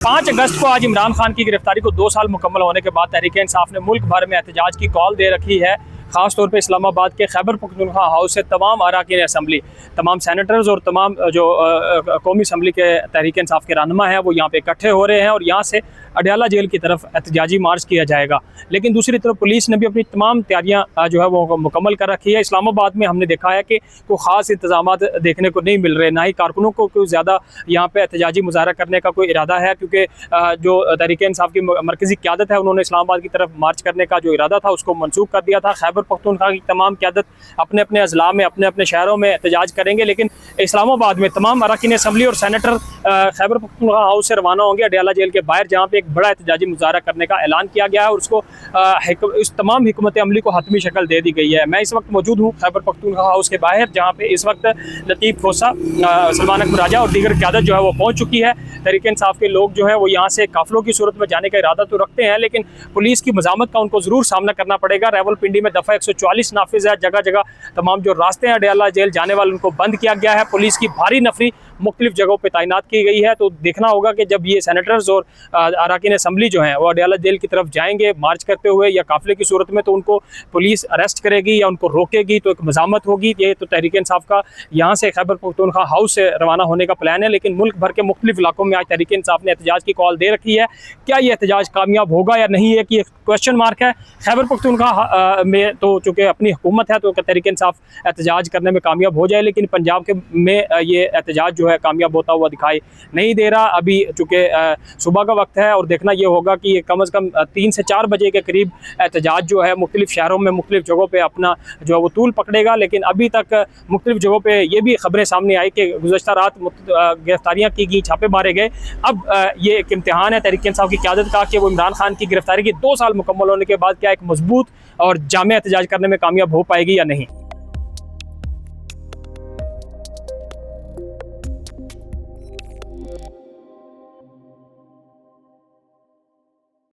5 अगस्त को आज इमरान खान की गिरफ्तारी को 2 साल मुकम्मल होने के बाद तहरीक-ए-इंसाफ ने मुल्क भर में एहतजाज की कॉल दे रखी है। ख़ास तौर पे इस्लामाबाद के खैबर पख्तूनख्वा हाउस से तमाम अरकान असम्बली, तमाम सैनेटर्स और तमाम जो कौमी असम्बली के तहरीक-ए-इंसाफ के रहनुमा हैं वो यहाँ पे इकट्ठे हो रहे हैं और यहाँ से अडयाला जेल की तरफ एहतजाजी मार्च किया जाएगा। लेकिन दूसरी तरफ पुलिस ने भी अपनी तमाम तैयारियाँ जो है वो मुकम्मल कर रखी है। इस्लामाबाद में हमने देखा है कि कोई ख़ास इंतजाम देखने को नहीं मिल रहे, ना ही कारकुनों को कोई ज़्यादा यहाँ पे एहतजाजी मुजाहरा करने का कोई इरादा है, क्योंकि जो तहरीक-ए-इंसाफ की मरकज़ी क़यादत है उन्होंने इस्लामाबाद की तरफ मार्च करने का जो इरादा था उसको मनसूख कर दिया था। खैबर पख्तूनख्वा की तमाम क़यादत अपने अपने अज़ला में, अपने अपने शहरों में एहतजाज करेंगे, लेकिन इस्लामाबाद में तमाम अरकान असम्बली और सैनेटर खैबर पख्तूनख्वा हाउस से रवाना होंगे अडयाला जेल के बाहर, जहाँ पे एक बड़ा एहतजाजी मुजाहरा करने का ऐलान किया गया है और उसको इस तमाम हिकमत अमली को हतमी शक्ल दे दी गई है। मैं इस वक्त मौजूद हूँ खैबर पख्तूनख्वा हाउस के बाहर, जहाँ पे इस वक्त लतीफ़ खोसा, सलमान अकबर राजा और दीगर क़यादत जो है वो पहुँच चुकी है। तहरीक-ए-इंसाफ के लोग जो है वो यहाँ से काफ़िलों की सूरत में जाने का इरादा तो रखते हैं, लेकिन पुलिस की मज़ामत का उनको ज़रूर सामना करना पड़ेगा। रावलपिंडी में दफ़ा 144 नाफिज है, जगह जगह तमाम जो रास्ते हैं अडयाला जेल जाने वाले उनको बंद किया गया है। पुलिस की भारी नफरी मुख्तलिफ जगहों पर तैनात की गई है। तो देखना होगा कि जब ये सैनेटर्स और अरकान असम्बली जो हैं वो अडयाला जेल की तरफ जाएंगे मार्च करते हुए या काफ़िले की सूरत में, तो उनको पुलिस अरेस्ट करेगी या उनको रोकेगी, तो एक मज़ामत होगी। ये तो तहरीक-ए-इंसाफ का यहाँ से खैबर पख्तूनख्वा हाउस से रवाना होने का प्लान है, लेकिन मुल्क भर के मुख्तलिफ इलाकों में आज तहरीक-ए-इंसाफ ने एहतजाज की कॉल दे रखी है। क्या ये एहतजाज कामयाब होगा या नहीं है कि एक क्वेश्चन मार्क है। खैबर पख्तूनख्वा में तो चूँकि अपनी हुकूमत है तो तहरीक-ए-इंसाफ एहतजाज करने में कामयाब हो जाए, लेकिन पंजाब के में ये एहतजाज जो है कामयाब होता हुआ दिखाई नहीं दे रहा। अभी चूँकि सुबह का वक्त है और देखना ये होगा कि कम अज़ कम 3 से 4 बजे के करीब एहतजाज जो है मुख्तलिफ शहरों में मुख्तलिफ जगहों पे अपना जो है वो तूल पकड़ेगा। लेकिन अभी तक मुख्तलिफ जगहों पे ये भी खबरें सामने आई कि गुज़श्ता रात गिरफ्तारियाँ की गई, छापे मारे गए। अब ये एक इम्तिहान है तहरीक-ए-इंसाफ की क़यादत का कि वो इमरान खान की गिरफ्तारी के 2 साल मुकम्मल होने के बाद क्या एक मजबूत और जामे एहतजाज करने में कामयाब हो पाएगी या नहीं।